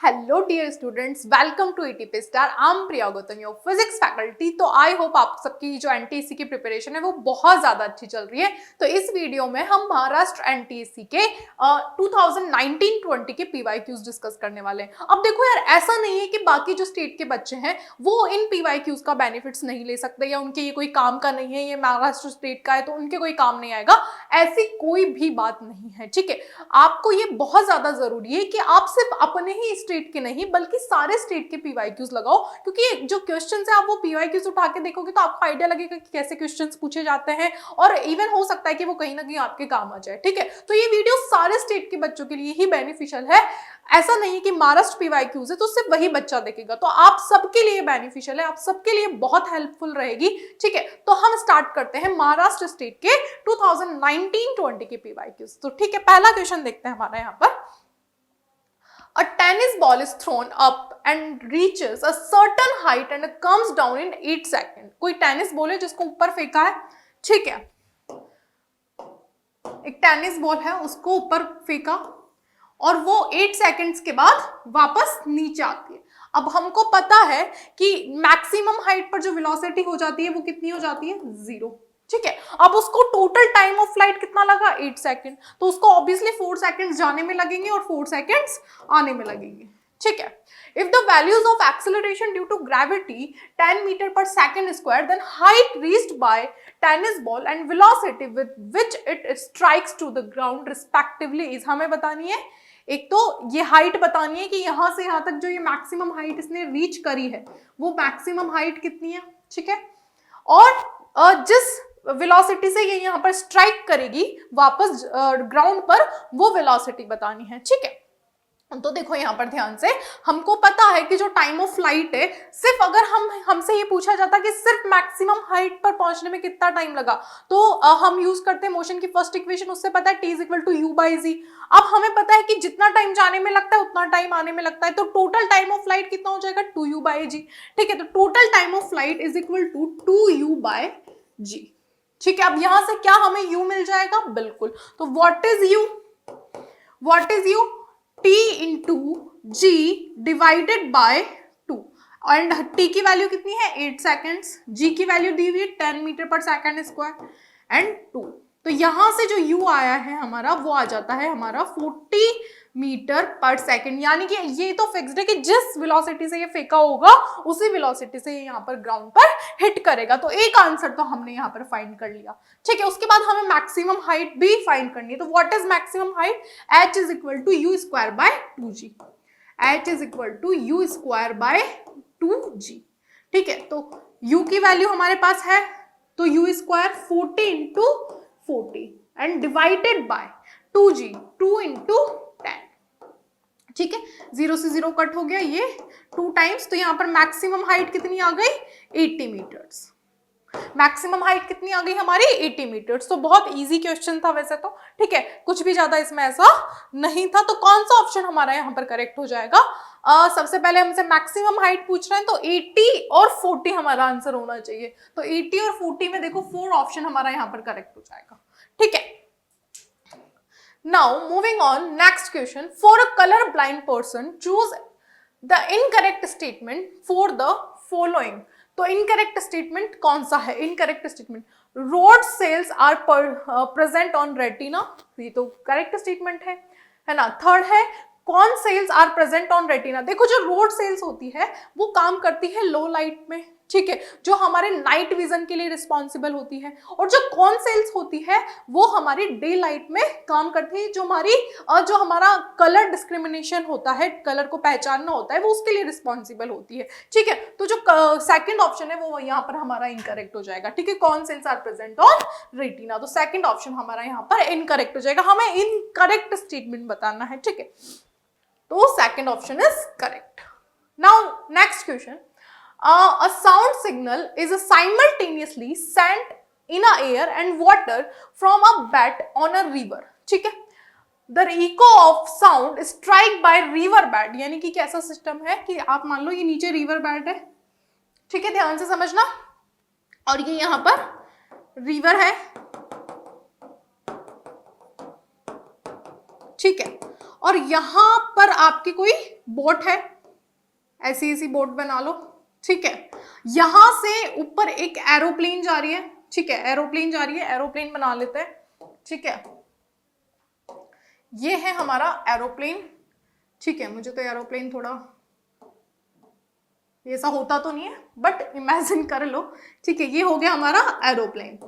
Hello dear students, welcome to ETP star. I am Priya Gautam, your physics faculty. तो I hope आप सबकी जो NTSC की प्रिपरेशन है वो बहुत ज़्यादा अच्छी चल रही है। तो इस वीडियो में हम महाराष्ट्र एनटीएससी के 2019-20 के पीवाईक्यूज डिस्कस करने वाले हैं। अब देखो यार, ऐसा नहीं है कि बाकी जो स्टेट के बच्चे हैं वो इन पीवाईक्यूज का बेनिफिट्स नहीं ले सकते या उनके ये कोई काम का नहीं है, ये महाराष्ट्र स्टेट का है तो उनके कोई काम नहीं आएगा। ऐसी कोई भी बात नहीं है, ठीक है। आपको ये बहुत ज़्यादा ज़रूरी है कि आप सिर्फ अपने ही स्टेट के नहीं बल्कि सारे स्टेट के पीवाईक्यूज लगाओ, क्योंकि जो क्वेश्चंस है आप वो पीवाईक्यूज उठा के देखोगे तो आपको आइडिया लगेगा कि कैसे क्वेश्चंस पूछे जाते हैं और इवन हो सकता है कि वो कहीं ना कहीं आपके काम आ जाए, ठीक है। तो ये वीडियो सारे स्टेट के बच्चों के लिए ही बेनिफिशियल है। ऐसा नहीं कि महाराष्ट्र पीवाईक्यूज है तो सिर्फ वही बच्चा देखेगा, तो आप सबके लिए बेनिफिशियल है, आप सबके लिए बहुत हेल्पफुल रहेगी, ठीक है। तो हम स्टार्ट करते हैं महाराष्ट्र स्टेट के 2019-20 के पीवाईक्यूज। तो ठीक है, पहला क्वेश्चन देखते हैं हमारा यहाँ पर। A tennis ball is thrown up and reaches a certain height and comes down in 8 seconds. कोई टेनिस बॉल है जिसको ऊपर फेंका है, ठीक है। एक टेनिस बॉल है, उसको ऊपर फेंका और वो 8 सेकंड्स के बाद वापस नीचे आती है। अब हमको पता है कि मैक्सिमम हाइट पर जो वेलोसिटी हो जाती है वो कितनी हो जाती है, 0, ठीक है। अब उसको टोटल टाइम ऑफ फ्लाइट कितना लगा, 8 सेकंड, तो उसको ऑब्वियसली 4 सेकंड्स जाने में लगेंगे और 4 सेकंड्स आने में लगेंगे, ठीक है। If the values of acceleration due to gravity 10 metre per second square, then height reached by tennis ball and velocity with which it strikes to the ground respectively is, हमें बतानी है। एक तो ये हाइट बतानी है कि यहां से यहां तक जो ये मैक्सिमम हाइट इसने रीच करी है वो मैक्सिमम हाइट कितनी है, ठीक है। और जिस वेलोसिटी से ये यहाँ पर स्ट्राइक करेगी वापस ग्राउंड पर, वो वेलोसिटी बतानी है, ठीक है। तो देखो यहाँ पर ध्यान से, हमको पता है कि जो टाइम ऑफ फ्लाइट है, सिर्फ अगर हमसे ये पूछा जाता कि सिर्फ मैक्सिमम हाइट पर पहुंचने में कितना टाइम लगा, तो हम यूज करते हैं मोशन की फर्स्ट इक्वेशन, उससे पता है T=u/z। अब हमें पता है कि जितना टाइम जाने में लगता है उतना टाइम आने में लगता है, तो टोटल टाइम ऑफ फ्लाइट कितना हो जाएगा, 2u/g, ठीक है। तो total time of flight is equal to 2u/g, ठीक है। अब यहां से क्या हमें u मिल जाएगा, बिल्कुल। तो what is u t into g divided by 2, and t की वैल्यू कितनी है, 8 सेकेंड्स, g की वैल्यू दी हुई है 10 metre per second square and 2। तो यहां से जो u आया है हमारा वो आ जाता है हमारा 40 मीटर पर सेकेंड, यानी कि ये तो फिक्स्ड है कि जिस वेलोसिटी से ये फेंका होगा उसी वेलोसिटी से ये यहाँ पर ग्राउंड पर हिट करेगा। तो एक आंसर तो हमने यहाँ पर फाइंड कर लिया, ठीक है। उसके बाद हमें मैक्सिमम हाइट भी फाइंड करनी है। तो what is maximum height, h is equal to u²/2g, h is equal to u²/2g, ठीक है। तो u की वैल्यू हमारे पास है, तो u² 40 into 40 and divided by 2g, 2 into 10, ठीक है। 0 से 0 कट हो गया, ये 2 टाइम्स, तो यहाँ पर मैक्सिमम हाइट कितनी आ गई, 80 मीटर्स। मैक्सिमम हाइट कितनी आ गई हमारी, 80 मीटर्स। तो बहुत इजी क्वेश्चन था वैसे तो, ठीक है, कुछ भी ज्यादा इसमें ऐसा नहीं था। तो कौन सा ऑप्शन हमारा यहाँ पर करेक्ट हो जाएगा, सबसे पहले हमसे मैक्सिमम हाइट पूछ रहे हैं तो 80 और 40 हमारा आंसर होना चाहिए। तो 80 और 40 में देखो 4 ऑप्शन हमारा यहाँ पर करेक्ट हो जाएगा, ठीक है। Now moving on, next question. For a color blind person, choose the incorrect statement for the following. तो incorrect statement कौन सा है, incorrect statement, road cells are present on retina, ये तो correct statement है ना। थर्ड है, cone cells are present on retina. देखो जो रोड सेल्स होती है वो काम करती है लो लाइट में, ठीक है, जो हमारे नाइट विजन के लिए रिस्पॉन्सिबल होती है, और जो कौन सेल्स होती है वो हमारी डे लाइट में काम करती है, जो हमारा कलर डिस्क्रिमिनेशन होता है, कलर को पहचानना होता है, वो उसके लिए रिस्पॉन्सिबल होती है, ठीक है। तो जो सेकंड ऑप्शन है वो यहाँ पर हमारा इनकरेक्ट हो जाएगा, ठीक है। Cone cells are present on retina, तो सेकंड ऑप्शन हमारा यहाँ पर इनकरेक्ट हो जाएगा, हमें इनकरेक्ट स्टेटमेंट बताना है, ठीक है। तो second option is correct. Now next question, a sound signal is simultaneously sent in a air and water from a bat on a river, ठीक है। The echo of sound strike by river bed, यानी कि कैसा system है कि आप मान लो ये नीचे रिवर बेड है, ठीक है, ध्यान से समझना, और ये यहाँ पर रिवर है, ठीक है। और यहां पर आपकी कोई बोट है, ऐसी ऐसी बोट बना लो, ठीक है। यहां से ऊपर एक एरोप्लेन जा रही है, ठीक है, एरोप्लेन जा रही है, एरोप्लेन बना लेते हैं, ठीक है। ये है हमारा एरोप्लेन, ठीक है। मुझे तो एरोप्लेन थोड़ा ऐसा होता तो नहीं है बट इमेजिन कर लो, ठीक है। ये हो गया हमारा एरोप्लेन,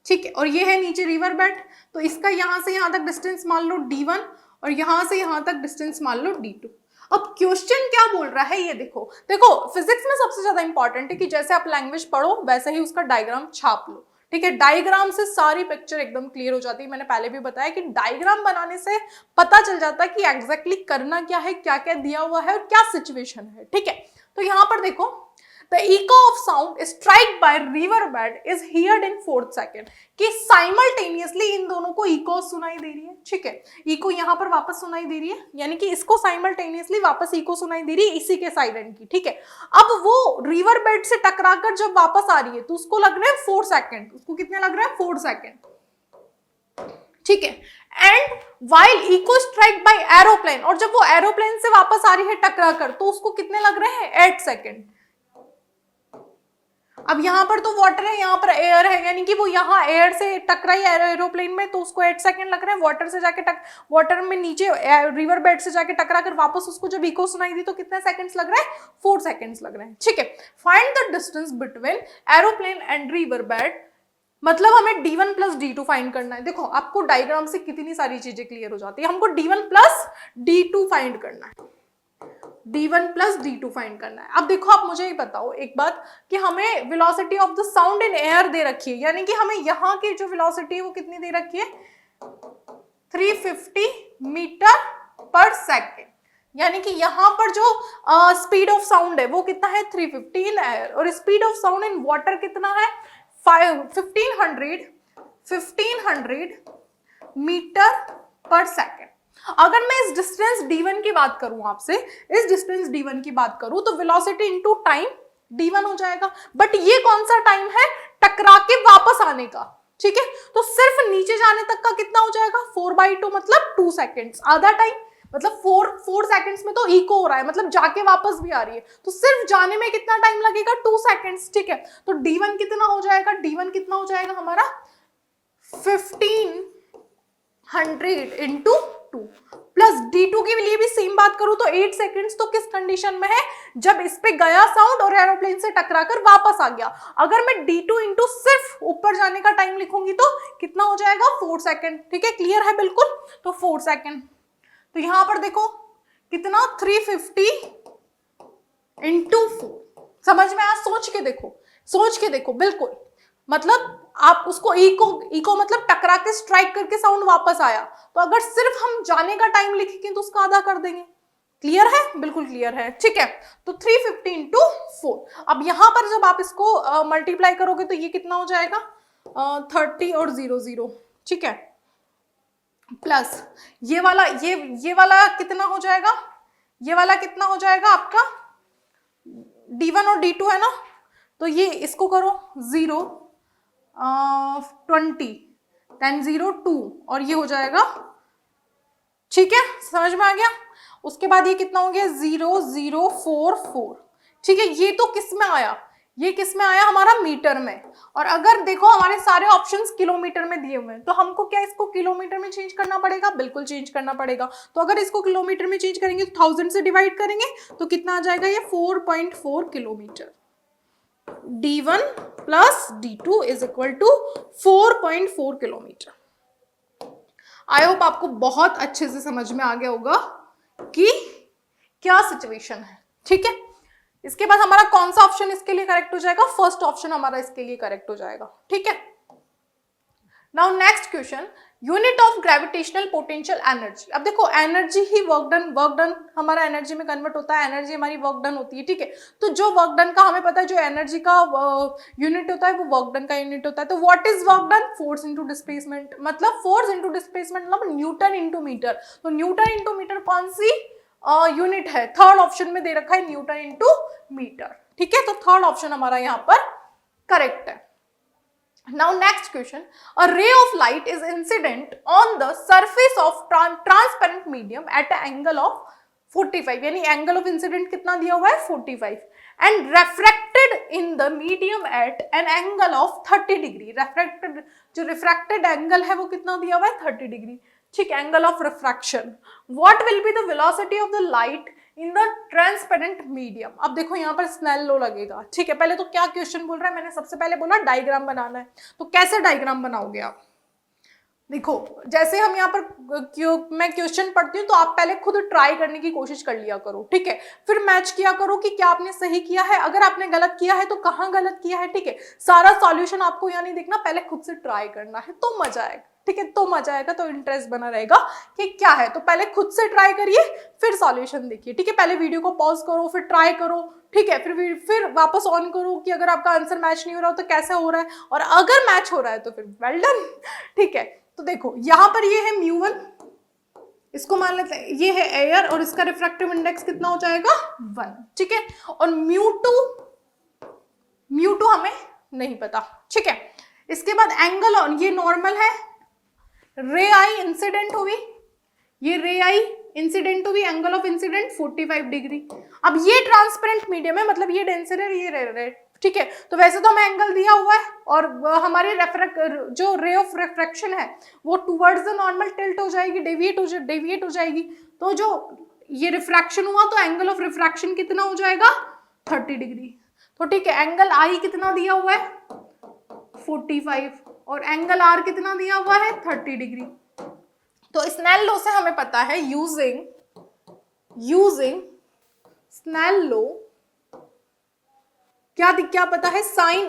ठीक है। और ये है नीचे रिवर बेड, तो इसका यहां से यहां तक डिस्टेंस मान लो d1 और यहां से यहां तक डिस्टेंस मान लो d2। अब क्वेश्चन क्या बोल रहा है ये देखो, देखो फिजिक्स में सबसे ज्यादा इंपॉर्टेंट है कि जैसे आप लैंग्वेज पढ़ो वैसे ही उसका डायग्राम छाप लो, ठीक है। डायग्राम से सारी पिक्चर एकदम क्लियर हो जाती है। मैंने पहले भी बताया कि डायग्राम बनाने से पता चल जाता है कि एग्जैक्टली करना क्या है, क्या क्या दिया हुआ है और क्या सिचुएशन है, ठीक है। तो यहां पर देखो, The echo of sound struck by river bed is heard in 4th second, कि साइमल्टेनियसली इन दोनों को इको सुनाई दे रही है, ठीक है। इको यहाँ पर वापस सुनाई दे रही है, यानी कि इसको साइमल्टेनियसली वापस इको सुनाई दे रही है इसी के साइड एंड की, ठीक है। अब वो रिवर बेड से टकराकर जब वापस आ रही है तो उसको लग रहे हैं 4 सेकंड, उसको कितने लग रहे हैं 4 सेकंड, ठीक है। And while echo strike by aeroplane, और जब वो एरोप्लेन से वापस आ रही है टकराकर तो उसको कितने लग रहे हैं 8 सेकंड। अब यहां पर तो वाटर है, यहां पर एयर है, यानी कि वो यहां एयर से टकराई एरोप्लेन में तो उसको 8 सेकंड लग रहे हैं। वाटर से जाके वाटर में नीचे रिवर बेड से जाके टकरा कर वापस उसको जब इको सुनाई दी तो कितने सेकंड्स लग रहे हैं 4 सेकंड्स लग रहे हैं, ठीक है। Find the distance between aeroplane and river bed, मतलब हमें d1 प्लस d2 फाइंड करना है। देखो आपको डायग्राम से कितनी सारी चीजें क्लियर हो जाती है। हमको d1 प्लस d2 फाइंड करना है, d1 प्लस d2 फाइंड करना है। अब देखो आप मुझे ही बताओ एक बात कि हमें velocity of the sound in air दे रखी है, यानी कि हमें यहाँ की जो वेलोसिटी है वो कितनी दे रखी है 350 मीटर पर सेकेंड, यानी कि यहाँ पर जो स्पीड ऑफ साउंड है वो कितना है 350 इन एयर, और speed of sound in water कितना है 1500 मीटर पर सेकेंड। अगर मैं इस डिस्टेंस d1 की बात करूं आपसे, इस डिस्टेंस d1 की बात करूं तो वेलोसिटी इनटू टाइम d1 हो जाएगा, बट ये कौन सा टाइम है टकरा के वापस आने का, ठीक है। तो सिर्फ नीचे जाने तक का कितना हो जाएगा 4/2 मतलब 2 सेकेंड्स, आधा टाइम मतलब 4 सेकेंड्स में तो इको हो रहा है, मतलब जाके वापस भी आ रही है, तो सिर्फ जाने में कितना टाइम लगेगा 2 सेकेंड्स, ठीक है। तो d1 कितना हो जाएगा, d1 कितना हो जाएगा हमारा 1500 इंटू 2 प्लस d2 के लिए भी सेम बात करूं तो 8 सेकंड्स, तो किस कंडीशन में है जब इस पे गया साउंड और एरोप्लेन से टकराकर वापस आ गया। अगर मैं d2 इंटू सिर्फ ऊपर जाने का टाइम लिखूंगी तो कितना हो जाएगा 4 सेकंड, ठीक है। क्लियर है बिल्कुल, तो 4 सेकंड। तो यहां पर देखो कितना 350 इंटू 4, समझ में आया, सोच के देखो बिल्कुल, मतलब आप उसको इको मतलब टकरा के स्ट्राइक करके साउंड वापस आया, तो अगर सिर्फ हम जाने का टाइम लिखेंगे तो उसका आधा कर देंगे। क्लियर है, बिल्कुल क्लियर है, ठीक है। तो 350 इंटू 4। अब यहां पर जब आप इसको मल्टीप्लाई करोगे तो ये कितना हो जाएगा 30 और 00, ठीक है, प्लस ये वाला कितना हो जाएगा, ये वाला कितना हो जाएगा आपका d1 और d2 है ना, तो ये इसको करो 0 20 देन 0 2 और ये हो जाएगा, ठीक है, समझ में आ गया। उसके बाद ये कितना हो गया 0044, ठीक है। ये तो किस में आया, ये किस में आया हमारा मीटर में, और अगर देखो हमारे सारे ऑप्शंस किलोमीटर में दिए हुए हैं तो हमको क्या इसको किलोमीटर में चेंज करना पड़ेगा, बिल्कुल चेंज करना पड़ेगा। तो अगर इसको किलोमीटर में चेंज करेंगे तो 1000 से डिवाइड करेंगे तो कितना आ जाएगा ये 4.4 kilometre. d1 plus d2 is equal to 4.4 kilometre. I hope आपको बहुत अच्छे से समझ में आ गया होगा कि क्या सिचुएशन है, ठीक है। इसके बाद हमारा कौन सा ऑप्शन इसके लिए करेक्ट हो जाएगा, फर्स्ट ऑप्शन हमारा इसके लिए करेक्ट हो जाएगा, ठीक है। Now next question, unit of gravitational potential energy. अब देखो एनर्जी ही वर्क डन हमारा एनर्जी में कन्वर्ट होता है, एनर्जी हमारी वर्क डन होती है, ठीक है। तो जो वर्क डन का हमें पता है, जो एनर्जी का यूनिट होता है वो वर्क डन का यूनिट होता है। तो what is work done, force into displacement, मतलब फोर्स इनटू डिस्प्लेसमेंट मतलब न्यूटन इनटू मीटर। तो न्यूटन इनटू मीटर कौन सी यूनिट है, थर्ड ऑप्शन में दे रखा है न्यूटन इनटू मीटर, ठीक है। तो थर्ड ऑप्शन हमारा यहाँ पर करेक्ट है। Now next question, a ray of light is incident on the surface of transparent medium at an angle of 45, यानी angle of incident कितना दिया हुआ है 45, and refracted in the medium at an angle of 30 degree. refracted जो refracted angle है वो कितना दिया हुआ है 30 डिग्री. ठीक, angle of refraction. What will be the velocity of the light in the transparent medium. अब देखो यहाँ पर स्नेल लॉ लगेगा. ठीक है, पहले तो क्या क्वेश्चन बोल रहा है, मैंने सबसे पहले बोला डायग्राम बनाना है. तो कैसे डायग्राम बनाओगे आप? देखो जैसे हम यहाँ पर मैं क्वेश्चन पढ़ती हूँ तो आप पहले खुद ट्राई करने की कोशिश कर लिया करो. ठीक है, फिर मैच किया करो कि क्या आपने सही किया है, अगर आपने गलत किया है तो कहाँ गलत किया है. ठीक है, सारा सॉल्यूशन आपको यहाँ नहीं देखना, पहले खुद से ट्राई करना है तो मजा आएगा. ठीक है, तो मजा आएगा, तो इंटरेस्ट बना रहेगा कि क्या है. तो पहले खुद से ट्राई करिए, फिर सॉल्यूशन देखिए. ठीक है, पहले वीडियो को पॉज करो, फिर ट्राई करो. ठीक है, फिर वापस ऑन करो कि अगर आपका आंसर मैच नहीं हो रहा हो तो कैसे हो रहा है, और अगर मैच हो रहा है तो फिर वेल डन. ठीक है, तो देखो यहाँ पर ये है μ1, इसको मान लेते हैं ये है एयर, और इसका रिफ्रैक्टिव इंडेक्स कितना हो जाएगा 1. ठीक है, और μ2 हमें नहीं पता. ठीक है, इसके बाद एंगल ऑन, ये नॉर्मल है, रे आई इंसिडेंट हुई, ये रे आई इंसिडेंट हुई, एंगल ऑफ इंसिडेंट 45 डिग्री. अब ये ट्रांसपेरेंट मीडियम है, मतलब ये डेंसर है, ये रे. ठीक है, तो वैसे तो हमें एंगल दिया हुआ है, और हमारी जो रे ऑफ रिफ्रैक्शन है वो टुवर्ड्स द नॉर्मल टिल्ट हो जाएगी, डेविएट हो जाएगी. तो जो ये रिफ्रैक्शन हुआ तो एंगल ऑफ रिफ्रैक्शन कितना हो जाएगा 30 डिग्री. तो ठीक है, एंगल आई कितना दिया हुआ है 45, और एंगल आर कितना दिया हुआ है 30 डिग्री. तो स्नेल लॉ से हमें पता है, यूजिंग स्नेल लॉ क्या पता है, sine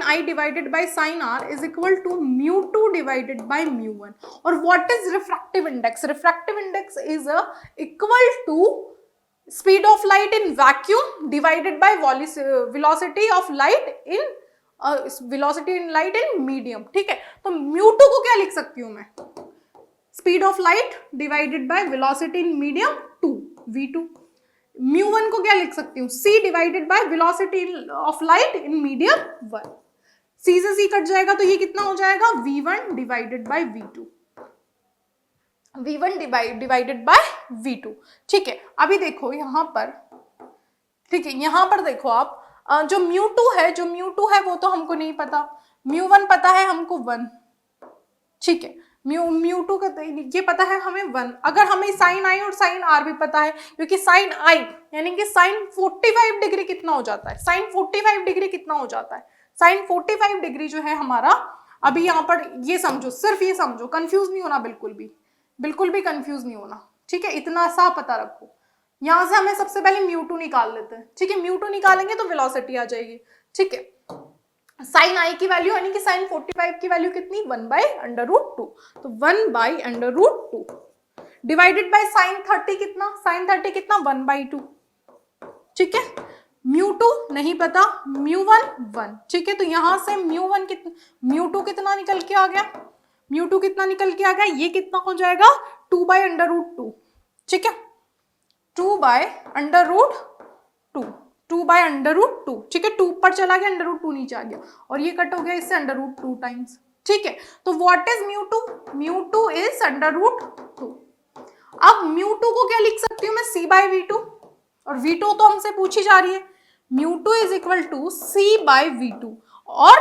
i divided by sine r is equal to μ2 divided by μ1. और what is refractive index? Refractive index is equal to speed of light in vacuum divided by velocity of light in medium. ठीक है, तो μ2 को क्या लिख सकती हूं मैं? Speed of light divided by velocity in medium 2 v2. μ1 को क्या लिख सकती हूँ? c divided by velocity of light in medium 1. c से c कट जाएगा तो ये कितना हो जाएगा v1 divided by v2. v1 divided by v2. ठीक है, अभी देखो यहाँ पर, ठीक है, यहाँ पर देखो आप, जो μ2 है वो तो हमको नहीं पता, μ1 पता है हमको 1. ठीक है, μ2 का ये पता है हमें 1. अगर हमें साइन आई और साइन आर भी पता है, क्योंकि साइन आई यानी कि साइन 45 डिग्री कितना हो जाता है, साइन 45 डिग्री कितना हो जाता है, साइन 45 डिग्री जो है हमारा, अभी यहाँ पर ये समझो, सिर्फ ये समझो, कंफ्यूज नहीं होना, बिल्कुल भी कंफ्यूज नहीं होना. ठीक है, इतना सा पता रखो. यहां से हमें सबसे पहले μ2 निकाल लेते हैं. ठीक है, μ2 निकालेंगे तो वेलोसिटी आ जाएगी. ठीक है, साइन आई की वैल्यू यानी कि साइन 45 की वैल्यू कितनी 1/√2. तो 1/√2 डिवाइडेड बाय साइन 30 कितना, साइन 30 कितना 1/2. ठीक है, μ2 नहीं पता, μ1 1. ठीक है, तो यहां से μ1 कितना, μ2 कितना निकल के आ गया, μ2 कितना निकल के आ गया, ये कितना हो जाएगा 2/√2. ठीक है, 2/√2. ठीक है, 2 ऊपर चला गया, √2 नीचे आ गया, और ये कट हो गया इससे √2 टाइम्स. ठीक है, तो व्हाट इज μ2 इज √2. अब μ2 को क्या लिख सकती हूँ मैं, c/v2, और v2 तो हमसे पूछी जा रही है, μ2 इज इक्वल टू c/v2, और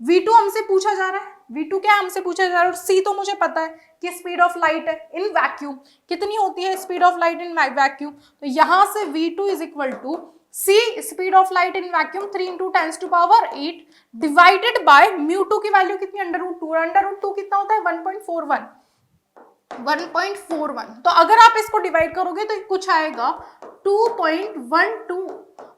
v2 हमसे पूछा जा रहा है, v2 क्या हमसे पूछा जा रहा है, और c तो मुझे पता है कि स्पीड ऑफ लाइट है इन वैक्यूम. कितनी होती है speed of light in vacuum? तो यहां से v2 is equal to c speed of light in vacuum 3 × 10⁸ divided by μ2 की वैल्यू कितनी √2 कितना होता है 1.41. तो अगर आप इसको डिवाइड करोगे तो कुछ आएगा 2.12,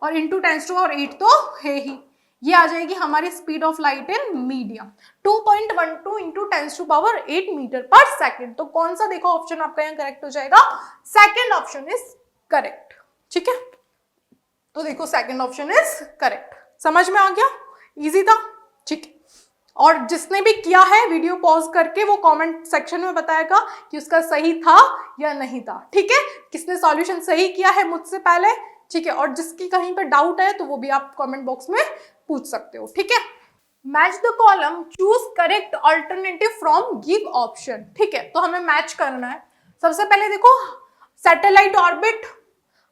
और इंटू 10⁸ तो है ही, ये आ जाएगी हमारी speed of light in medium 2.12 into 10⁸ metre per second. तो कौन सा देखो ऑप्शन आपका यहाँ करेक्ट हो जाएगा, सेकेंड ऑप्शन इज करेक्ट. ठीक है, तो देखो सेकेंड ऑप्शन इज करेक्ट. समझ में आ गया, इजी था. ठीक है, और जिसने भी किया है वीडियो पॉज करके वो कमेंट सेक्शन में बताएगा कि उसका सही था या नहीं था. ठीक है, किसने सॉल्यूशन सही किया है मुझसे पहले. ठीक है, और जिसकी कहीं पर डाउट है तो वो भी आप कमेंट बॉक्स में पूछ सकते हो, ठीक है। Match the column, choose correct alternative from give option, ठीक है। तो हमें मैच करना है। सबसे पहले देखो, satellite orbit,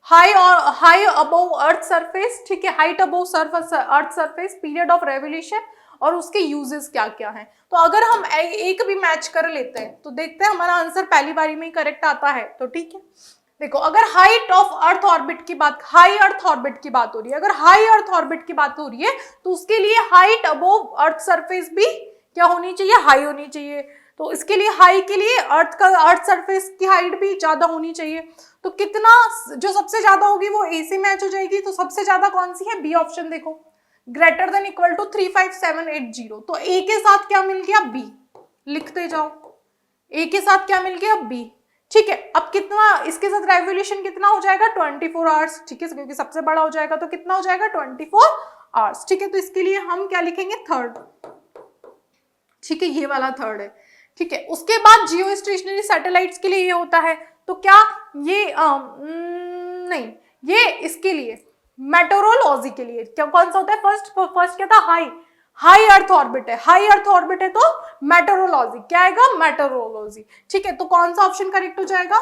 high above earth surface, ठीक है, height above earth surface, period of revolution और उसके यूजेस क्या क्या हैं। तो अगर हम एक भी मैच कर लेते हैं तो देखते हैं हमारा आंसर पहली बारी में ही करेक्ट आता है, तो ठीक है। देखो, अगर हाइट ऑफ अर्थ ऑर्बिट की बात, हाई अर्थ ऑर्बिट की बात हो रही है, अगर हाई अर्थ ऑर्बिट की बात हो रही है तो उसके लिए हाइट अबोव अर्थ सरफेस भी क्या होनी चाहिए, हाई होनी चाहिए। तो इसके लिए हाई के लिए अर्थ सरफेस की हाइट भी ज्यादा होनी चाहिए। तो कितना, जो सबसे ज्यादा होगी वो ए से मैच हो जाएगी। तो सबसे ज्यादा कौन सी है, बी ऑप्शन। देखो, ग्रेटर देन इक्वल टू 35780, तो ए के साथ क्या मिल गया, बी। लिखते जाओ, ए के साथ क्या मिल गया, बी, ठीक है। अब कितना, इसके साथ रेवोल्यूशन कितना हो जाएगा, 24 आवर्स, ठीक है, क्योंकि सबसे बड़ा हो जाएगा तो कितना हो जाएगा, 24 आवर्स, ठीक है। तो इसके लिए हम क्या लिखेंगे, थर्ड, ठीक है, ये वाला थर्ड है, ठीक है। उसके बाद जियो स्टेशनरी सैटेलाइट्स के लिए ये होता है, तो क्या ये नहीं, ये इसके लिए मेटेरोलॉजी के लिए क्या, कौन सा होता है, फर्स्ट क्या था, हाई अर्थ ऑर्बिट है, हाई अर्थ ऑर्बिट है तो मेटेरोलॉजी, क्या आएगा, मेटेरोलॉजी, ठीक है। तो कौन सा ऑप्शन करेक्ट हो जाएगा।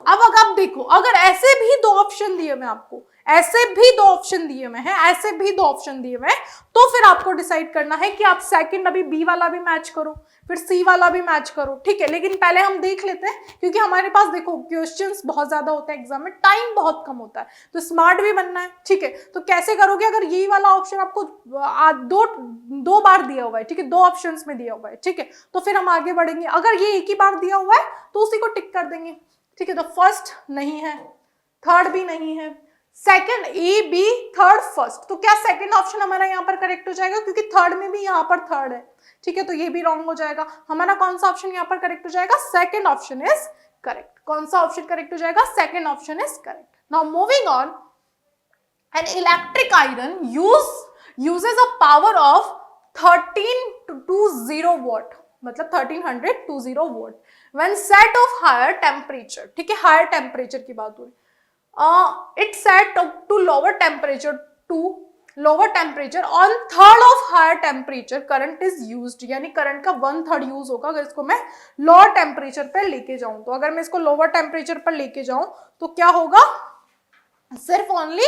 अब अगर आप देखो, अगर ऐसे भी दो ऑप्शन दिए मैं आपको, ऐसे भी दो ऑप्शन दिए हुए हैं, ऐसे भी दो ऑप्शन दिए हुए हैं, तो फिर आपको डिसाइड करना है कि आप सेकंड अभी बी वाला भी मैच करो, फिर सी वाला भी मैच करो, ठीक है। लेकिन पहले हम देख लेते हैं, क्योंकि हमारे पास देखो क्वेश्चंस बहुत ज्यादा होते हैं एग्जाम में, टाइम बहुत कम होता है, तो स्मार्ट भी बनना है, ठीक है। तो कैसे करोगे, अगर यही वाला ऑप्शन आपको दो बार दिया हुआ है, ठीक है, दो ऑप्शंस में दिया हुआ है, ठीक है, तो फिर हम आगे बढ़ेंगे। अगर ये एक ही बार दिया हुआ है तो उसी को टिक कर देंगे, ठीक है। तो फर्स्ट नहीं है, थर्ड भी नहीं है, second A B, third first, तो क्या सेकंड ऑप्शन हमारा यहाँ पर करेक्ट हो जाएगा, क्योंकि थर्ड में भी यहाँ पर थर्ड है, ठीक है। तो ये भी रॉन्ग हो जाएगा। हमारा कौन सा ऑप्शन यहाँ पर करेक्ट हो जाएगा, सेकंड ऑप्शन इज करेक्ट। कौन सा ऑप्शन करेक्ट हो जाएगा, second option is correct. Now moving on, an electric iron uses a power of 1320 watt, मतलब 1320 volt, when set of higher temperature, ठीक है, हायर टेम्परेचर की बात हो रही, it set to lower temperature on third of higher temperature current is used, यानी current का 1/3 use होगा। अगर इसको मैं लोअर टेम्परेचर पर लेके जाऊं, तो अगर मैं इसको लोअर टेम्परेचर पर लेके जाऊं तो क्या होगा, सिर्फ ओनली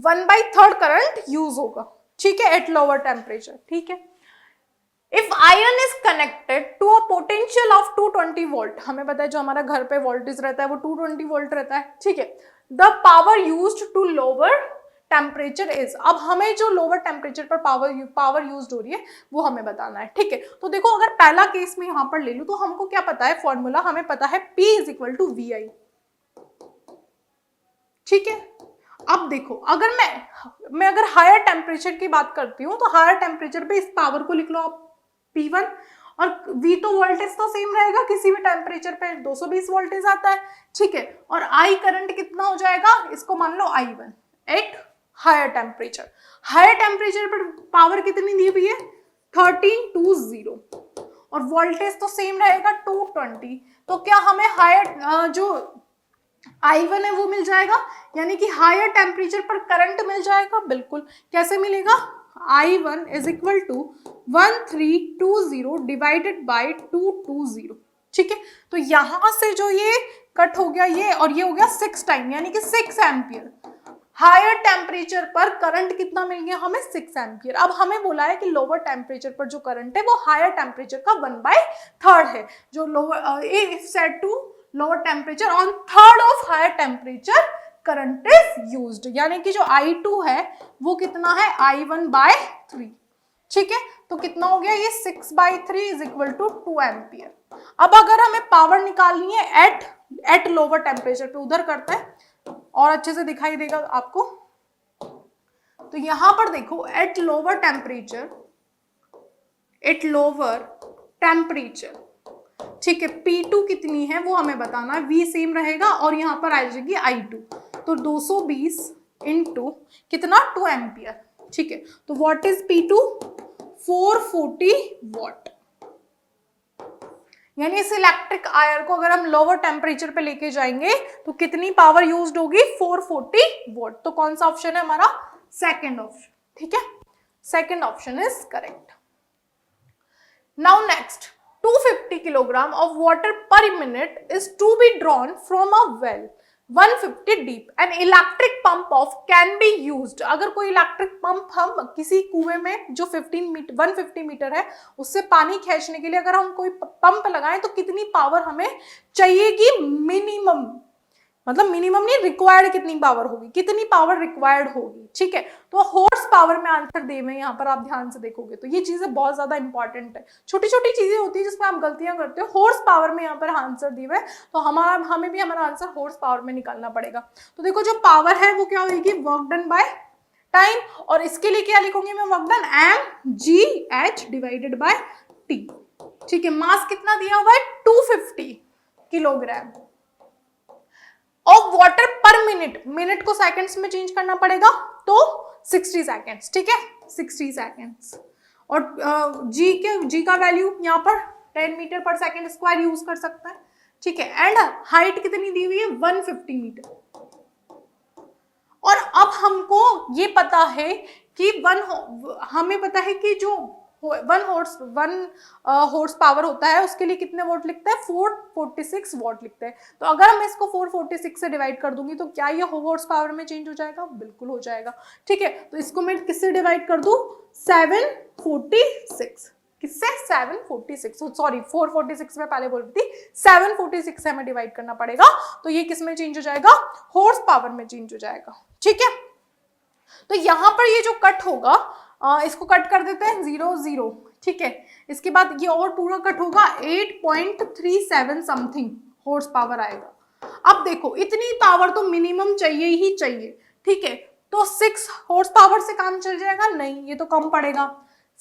1/3 करंट यूज होगा, ठीक है, एट लोअर टेम्परेचर, ठीक है। If iron is connected to a potential of 220 volt, हमें पता है जो हमारा घर पे वोल्टेज रहता है वो 220 वोल्ट रहता है, ठीक है। The power used to lower temperature is, अब हमें जो लोअर टेम्परेचर पर पावर यूज्ड हो रही है वो हमें बताना है, ठीक है। तो देखो, अगर पहला केस में यहां पर ले लूं तो हमको क्या पता है, फॉर्मूला हमें पता है P = VI, ठीक है। अब देखो, अगर मैं अगर हायर टेम्परेचर की बात करती हूँ तो हायर टेम्परेचर पे इस पावर को लिख लो आप P1, और V तो वोल्टेज तो सेम रहेगा, किसी भी टेम्परेचर पे 220 वोल्टेज आता है, ठीक है। और I करंट कितना हो जाएगा, इसको मान लो I1 at higher temperature. Higher temperature पर पावर कितनी दी हुई है, 1320, और वोल्टेज तो सेम रहेगा 220, तो क्या हमें हायर जो I1 है वो मिल जाएगा, यानी कि हायर टेम्परेचर पर करंट मिल जाएगा। बिल्कुल, कैसे मिलेगा, I1 = 1320 डिवाइडेड बाय 220, ठीक है। तो यहां से जो ये कट हो गया ये, और ये हो गया 6 टाइम, यानी कि 6 एम्पियर। हायर टेम्परेचर पर करंट कितना मिल गया हमें, 6 एम्पियर। अब हमें बोला है कि लोअर टेम्परेचर पर जो करंट है वो हायर टेम्परेचर का 1/3 है, जो lower if set to lower temperature on third of higher temperature current is used, यानी कि जो I2 है वो कितना है, I1/3, ठीक है। तो कितना हो गया ये, 6/3 = 2 एम्पियर। अब अगर हमें पावर निकालनी है एट लोअर टेम्परेचर पे, उधर करते हैं और अच्छे से दिखाई देगा आपको। तो यहां पर देखो, एट लोअर टेम्परेचर, ठीक है, P2 कितनी है वो हमें बताना है, V सेम रहेगा, और यहाँ पर आ जाएगी I2, तो 220 इंटू कितना, 2 एम्पियर, ठीक है। तो व्हाट इज P2, 440 वॉट, यानी इस इलेक्ट्रिक आयर को अगर हम लोअर टेम्परेचर पे लेके जाएंगे तो कितनी पावर यूज्ड होगी, 440 वॉट। तो कौन सा ऑप्शन है हमारा, सेकंड ऑप्शन, ठीक है। Second option is correct. Now next, 250 kilogram of water per minute is to be drawn from a well 150 deep. An electric pump of can be used. अगर कोई इलेक्ट्रिक पंप हम किसी कुएं में जो 150 मीटर है उससे पानी खींचने के लिए अगर हम कोई पंप लगाएं तो कितनी पावर हमें चाहिएगी मिनिमम, मतलब मिनिमम नहीं, रिक्वायर्ड कितनी पावर होगी, कितनी पावर रिक्वायर्ड होगी. ठीक है, तो हॉर्स पावर में आंसर दे में यहाँ पर आप ध्यान से देखोगे तो ये चीजें बहुत ज्यादा इंपॉर्टेंट है. छोटी छोटी चीजें होती है जिसमें आप गलतियां करते हो. हॉर्स पावर में यहाँ पर आंसर दिए हुए तो हमें भी हमारा आंसर हॉर्स पावर में निकालना पड़ेगा. तो देखो जो पावर है वो क्या होगी, वर्क डन बाय टाइम, और इसके लिए क्या लिखूंगी मैं, work done mgh divided by T. ठीक है, मास कितना दिया हुआ है 250 किलोग्राम ऑफ वाटर पर मिनट. मिनट को सेकंड्स में चेंज करना पड़ेगा तो 60 सेकंड्स. ठीक है, 60 सेकंड्स. और जी का वैल्यू यहाँ पर 10 metre per second square use कर सकता है. ठीक है, एंड हाइट कितनी दी हुई है 150 मीटर. और अब हमको ये पता है कि हमें पता है कि जो 1 हॉर्स पावर होता है उसके लिए कितने वोट लिखता है, 446 वोट लिखता है. तो अगर मैं इसको 446 से डिवाइड कर दूंगी तो क्या ये हॉर्स पावर में चेंज हो जाएगा, बिल्कुल हो जाएगा. ठीक है, तो इसको मैं किससे डिवाइड कर दूं, 746. किससे, 746, सॉरी 446 में पहले बोल रही थी, 746 से हमें डिवाइड करना पड़ेगा. तो ये किस में चेंज हो जाएगा, हॉर्स पावर में चेंज हो जाएगा. ठीक है, तो यहां पर ये जो कट होगा इसको कट कर देते हैं 0 0. ठीक है, इसके बाद ये और पूरा कट होगा 8.37 समथिंग हॉर्स पावर आएगा. अब देखो इतनी पावर तो मिनिमम चाहिए ही चाहिए. ठीक है, तो 6 हॉर्स पावर से काम चल जाएगा, नहीं ये तो कम पड़ेगा.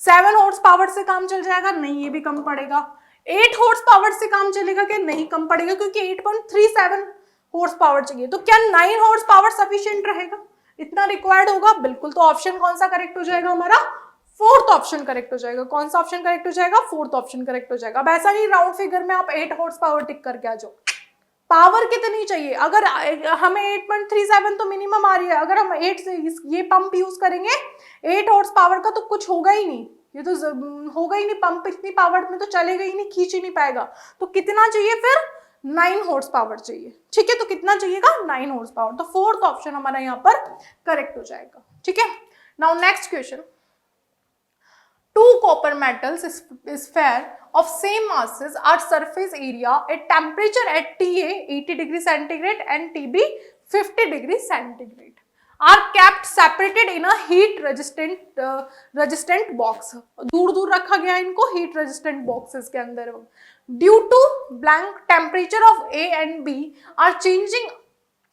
7 हॉर्स पावर से काम चल जाएगा, नहीं ये भी कम पड़ेगा. 8 हॉर्स पावर से काम चलेगा क्या, नहीं कम पड़ेगा क्योंकि 8.37 हॉर्स पावर चाहिए. तो क्या 9 हॉर्स पावर सफिशिएंट रहेगा, इतना रिक्वायर्ड होगा, बिल्कुल. तो ऑप्शन कौन सा करेक्ट हो जाएगा हमारा, फोर्थ ऑप्शन करेक्ट हो जाएगा. कौन सा ऑप्शन करेक्ट हो जाएगा, फोर्थ ऑप्शन करेक्ट हो जाएगा. अब ऐसा नहीं राउंड फिगर में आप 8 हॉर्स पावर टिक करके आ जाओ. पावर कितनी चाहिए, अगर हमें 8.37 तो मिनिमम आ रही है, अगर हम 8 से ये पंप यूज करेंगे 8 हॉर्स पावर का तो कुछ होगा ही नहीं, ये तो होगा ही नहीं. पंप इतनी पावर में तो चलेगा ही नहीं, खींच ही नहीं पाएगा. तो कितना चाहिए फिर, 9 हॉर्स पावर चाहिए. ठीक है, तो कितना चाहिएगा, 9 हॉर्स पावर. तो फोर्थ ऑप्शन हमारा यहाँ पर करेक्ट हो जाएगा. ठीक है, now next question. 2 copper metals sphere of same masses are surface area at temperature at TA 80 degree centigrade and TB 50 degree centigrade are kept separated in a heat resistant box. दूर दूर रखा गया इनको heat resistant boxes के अंदर. Due to blank temperature of A and B are changing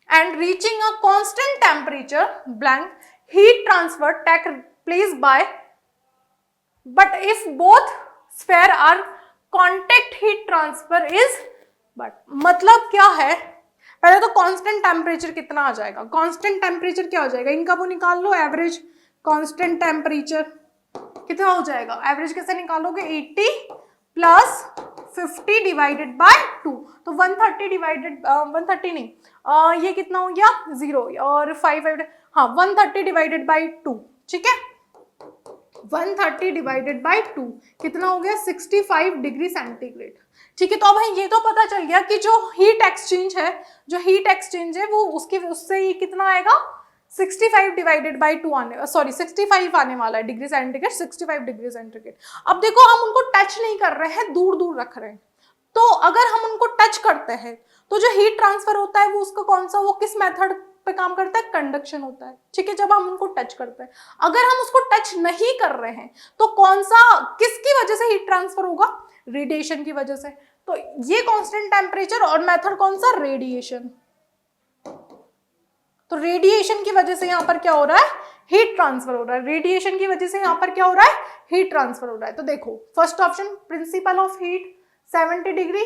and reaching a constant temperature blank heat transfer take place by, but if both sphere are contact heat transfer is but. मतलब क्या है, पहले तो constant temperature कितना आ जाएगा, constant temperature क्या हो जाएगा, इनका वो निकाल लो एवरेज. कांस्टेंट टेम्परेचर कितना हो जाएगा, एवरेज कैसे निकालोगे, 80 प्लस 50 डिवाइडेड बाय 2. तो 130 डिवाइडेड 130 नहीं, ये कितना हो गया 0 और 5 हाँ 130 डिवाइडेड बाय 2. ठीक है, 130 डिवाइडेड बाय 2 कितना हो गया, 65 डिग्री सेंटीग्रेड. ठीक है, तो अब ये तो पता चल गया कि जो हीट एक्सचेंज है वो उससे ये कितना आएगा, 65 डिवाइडेड बाय 2 65 आने वाला है डिग्री सेंटीग्रेड, 65 डिग्री सेंटीग्रेड. अब देखो हम उनको टच नहीं कर रहे हैं, दूर दूर रख रहे हैं. तो अगर हम उनको टच करते हैं तो जो हीट ट्रांसफर होता है वो उसका कौन सा, वो किस मेथड पे काम करता है, कंडक्शन होता है. ठीक है, जब हम उनको टच करते हैं. अगर हम उसको टच नहीं कर रहे हैं तो कौन सा, किसकी वजह से हीट ट्रांसफर होगा, रेडिएशन की वजह से. तो ये कांस्टेंट टेम्परेचर और मेथड कौन सा, रेडिएशन. तो रेडिएशन की वजह से यहाँ पर क्या हो रहा है, हीट ट्रांसफर हो रहा है. रेडिएशन की वजह से यहाँ पर क्या हो रहा है, हीट ट्रांसफर हो रहा है. तो देखो first option principle of heat 70 degree,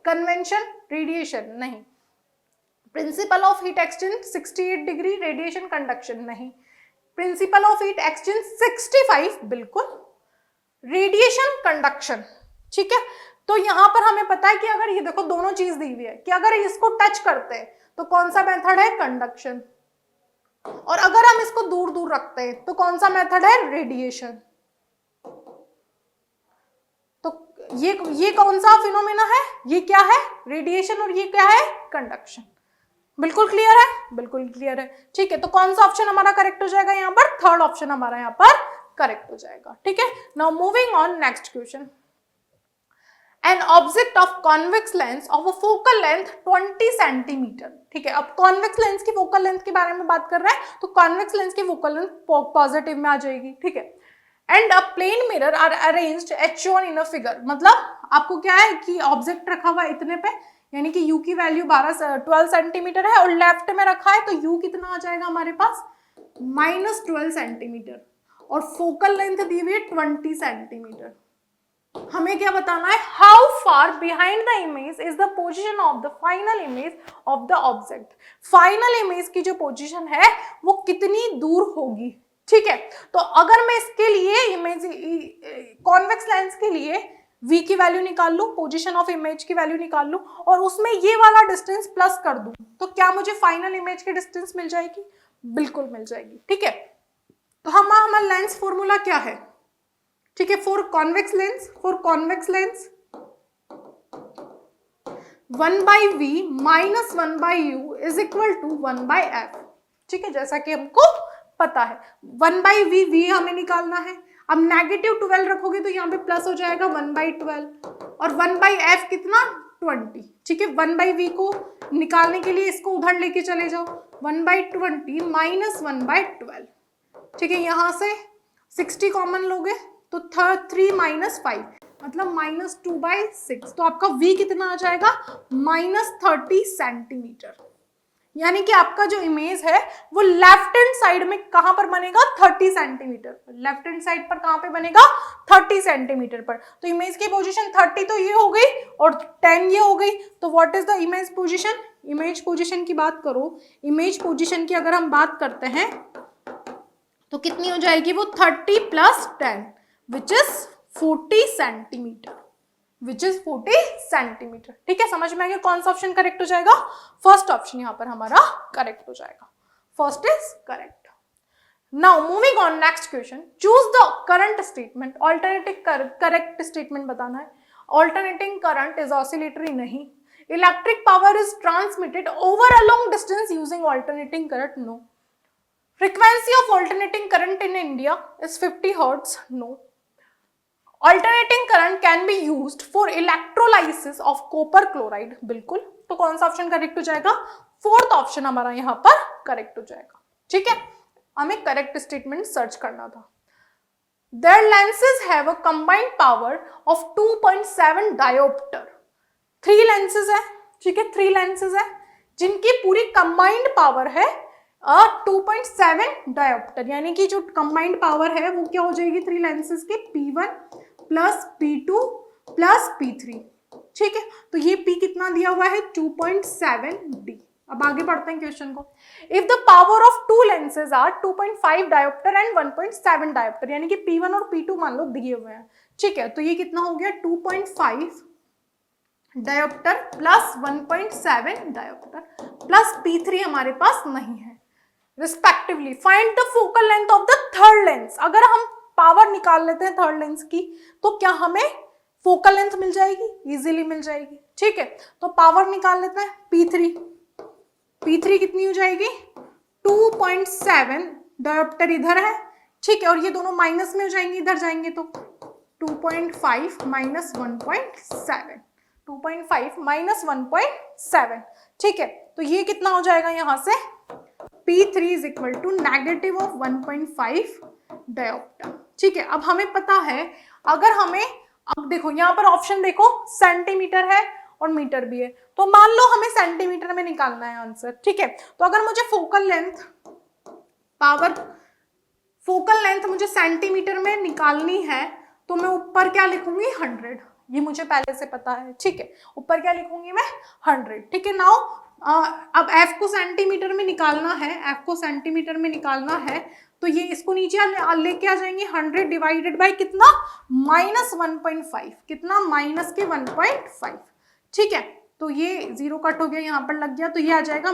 convention radiation नहीं. Principle of heat exchange 68 degree, radiation conduction नहीं. प्रिंसिपल ऑफ हीट एक्सचेंज 65 बिल्कुल, रेडिएशन कंडक्शन. ठीक है, तो यहां पर हमें पता है कि अगर ये देखो दोनों चीज दी हुई है कि अगर इसको टच करते हैं तो कौन सा मेथड है, कंडक्शन. और अगर हम इसको दूर दूर रखते हैं तो कौन सा मेथड है, रेडिएशन। तो ये कौन सा फिनोमेना है, ये क्या है, रेडिएशन, और ये क्या है, कंडक्शन। बिल्कुल क्लियर है, बिल्कुल क्लियर है। ठीक है, तो कौन सा ऑप्शन हमारा करेक्ट हो जाएगा यहाँ पर, थर्ड ऑप्शन हमारा यहाँ पर करेक्ट हो जाएगा। ठीक है, now moving on next question. An object of convex lens of a focal length 20 centimetre. ठीक है, अब कॉन्वेक्स लेंस की फोकल लेंथ के बारे में बात कर रहे हैं, तो कॉन्वेक्स लेंस की फोकल लेंथ पॉजिटिव में आ जाएगी। ठीक है, and a plane mirror are arranged as shown in a figure. मतलब आपको क्या है कि ऑब्जेक्ट रखा हुआ है इतने पे, यानी कि u की वैल्यू 12 सेंटीमीटर है, और लेफ्ट में रखा है तो u कितना आ जाएगा हमारे पास, -12 सेंटीमीटर, और फोकल लेंथ दी हुई है 20 सेंटीमीटर। हमें क्या बताना है, how far behind the image is the position of the final image of the object. Final image की जो पोजीशन है वो कितनी दूर होगी। ठीक है, तो अगर मैं इसके लिए इमेज कॉन्वेक्स लेंस के लिए v की वैल्यू निकाल लूं, पोजीशन ऑफ इमेज की वैल्यू निकाल लूं, और उसमें ये वाला डिस्टेंस प्लस कर दूं, तो क्या मुझे फाइनल इमेज की डिस्टेंस मिल जाएगी, बिल्कुल मिल जाएगी। ठीक है, तो हमारा लेंस फॉर्मूला क्या है, ठीक है, for convex lens 1/v minus 1/u is equal to 1/f। ठीक है, जैसा कि हमको पता है 1/v, v हमें निकालना है। अब -12 रखोगे तो यहाँ पे प्लस हो जाएगा 1/12, और 1/f कितना, 20। ठीक है, 1/v को निकालने के लिए इसको उधर लेके चले जाओ, 1/20 माइनस 1/12। ठीक है, यहाँ से 60 कॉमन लोगे तो 3 - 5 मतलब -2/6, तो आपका v कितना आ जाएगा, -30 सेंटीमीटर। यानी कि आपका जो इमेज है वो लेफ्ट हैंड साइड में कहां पर बनेगा, 30 सेंटीमीटर। लेफ्ट हैंड साइड पर कहां पे बनेगा, 30 सेंटीमीटर पर। तो इमेज की पोजीशन 30 तो ये हो गई और 10 ये हो गई, तो what is the image position. Image position की बात करो, इमेज पोजीशन की अगर हम बात करते हैं तो कितनी हो जाएगी वो, 30 + 10 which is 40 centimetre, which is 40 centimetre. ठीक है, समझ में आ गया कौन सा ऑप्शन करेक्ट हो जाएगा, फर्स्ट ऑप्शन यहाँ पर हमारा करेक्ट हो जाएगा, first is correct. Now moving on next question, choose the current statement. Alternating correct statement बताना है। ऑल्टरनेटिंग करंट इज ऑसिलेटरी नहीं। Electric power is transmitted over a long distance using alternating current, no. Frequency of alternating current in India is 50 Hz, no. Alternating current can be used for electrolysis of copper chloride, बिल्कुल। तो कौन सा option correct हो जाएगा, fourth option हमारा यहाँ पर correct हो जाएगा। ठीक है, हमें करेक्ट स्टेटमेंट सर्च करना था। Their lenses have a combined power of 2.7 diopter। 3 lenses है, ठीक है, 3 lenses है जिनकी पूरी कंबाइंड पावर है 2.7 डायोप्टर, यानी कि जो कंबाइंड पावर है वो क्या हो जाएगी, 3 लेंसेज की, P1 + P2 + P3। ठीक है, तो ये P कितना दिया हुआ है, 2.7D। अब आगे बढ़ते हैं क्वेश्चन को। If the power of 2 lenses are 2.5 dioptre and 1.7 dioptre, यानी कि P1 और P2 मान लो दिए हुए हैं। ठीक है, तो ये कितना हो गया, 2.5 डायोप्टर + 1.7 डायोप्टर + P3 हमारे पास नहीं है respectively. Find the focal length of the third lens. अगर हम पावर निकाल लेते हैं थर्ड लेंस की तो क्या हमें फोकल लेंथ मिल जाएगी, इजीली मिल जाएगी। ठीक है, तो पावर निकाल लेते हैं, P3 कितनी हो जाएगी, 2.7 डायोप्टर इधर है। ठीक है, और ये दोनों माइनस में हो जाएंगे, इधर जाएंगे तो 2.5 - 1.7, 2.5 - 1.7। ठीक है, तो ये कितना हो जाएगा यहाँ से, P3 is equal to -1.5 dioptre. ठीक है, अब हमें पता है, अगर हमें, अब देखो यहाँ पर ऑप्शन देखो, सेंटीमीटर है और मीटर भी है, तो मान लो हमें सेंटीमीटर में निकालना है आंसर। ठीक है, तो अगर मुझे फोकल लेंथ मुझे सेंटीमीटर में निकालनी है तो मैं ऊपर क्या लिखूंगी, 100। ये मुझे पहले से पता है। ठीक है, ऊपर क्या लिखूंगी मैं, 100। ठीक है, नाउ अब f को सेंटीमीटर में निकालना है, f को सेंटीमीटर में निकालना है तो ये इसको नीचे लेके आ जाएंगे, 100 डिवाइडेड बाय कितना, -1.5, कितना, -1.5। ठीक है, तो ये 0 कट हो गया, यहाँ पर लग गया, तो ये आ जाएगा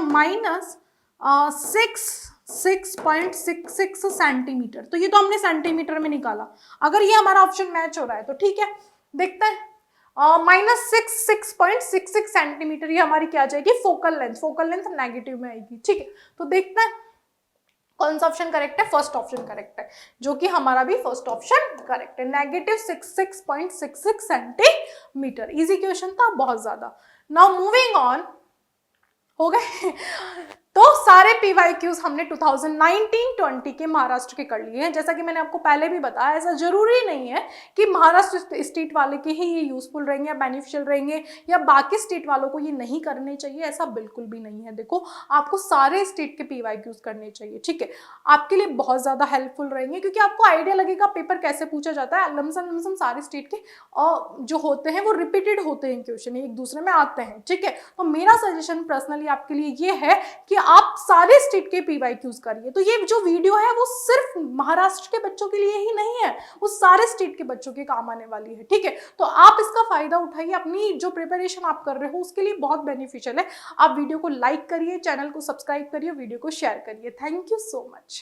6.66 सेंटीमीटर। तो ये तो हमने सेंटीमीटर में निकाला, अगर ये हमारा ऑप्शन मैच हो रहा है तो ठीक है। देखते हैं, -6.66 सेंटीमीटर ये हमारी क्या आ जाएगी, focal length. Focal length negative में आएगी, ठीक है। तो देखते हैं कौन सा ऑप्शन करेक्ट है, फर्स्ट ऑप्शन करेक्ट है, जो कि हमारा भी फर्स्ट ऑप्शन करेक्ट है, -66.66 सेंटीमीटर। इजी क्वेश्चन था बहुत ज्यादा। नाउ मूविंग ऑन, हो गए। तो सारे PYQs हमने 2019-20 के महाराष्ट्र के कर लिए हैं। जैसा कि मैंने आपको पहले भी बताया, ऐसा जरूरी नहीं है कि महाराष्ट्र स्टेट वाले के ही ये यूजफुल रहेंगे या बेनिफिशियल रहेंगे या बाकी स्टेट वालों को ये नहीं करने चाहिए, ऐसा बिल्कुल भी नहीं है। देखो, आपको सारे स्टेट के PYQs करने चाहिए, ठीक है। आपके लिए बहुत ज्यादा हेल्पफुल रहेंगे, क्योंकि आपको आइडिया लगेगा पेपर कैसे पूछा जाता है। लमसम सारे स्टेट के जो होते हैं वो रिपीटेड होते हैं, क्वेश्चन एक दूसरे में आते हैं, ठीक है। तो मेरा सजेशन पर्सनली आपके लिए ये है कि आप सारे स्टेट के PYQs करिए। तो ये जो वीडियो है वो सिर्फ महाराष्ट्र के बच्चों के लिए ही नहीं है, वो सारे स्टेट के बच्चों के काम आने वाली है, ठीक है। तो आप इसका फायदा उठाइए, अपनी जो प्रिपरेशन आप कर रहे हो उसके लिए बहुत बेनिफिशियल है। आप वीडियो को लाइक करिए, चैनल को सब्सक्राइब करिए, वीडियो को शेयर करिए। Thank you so much.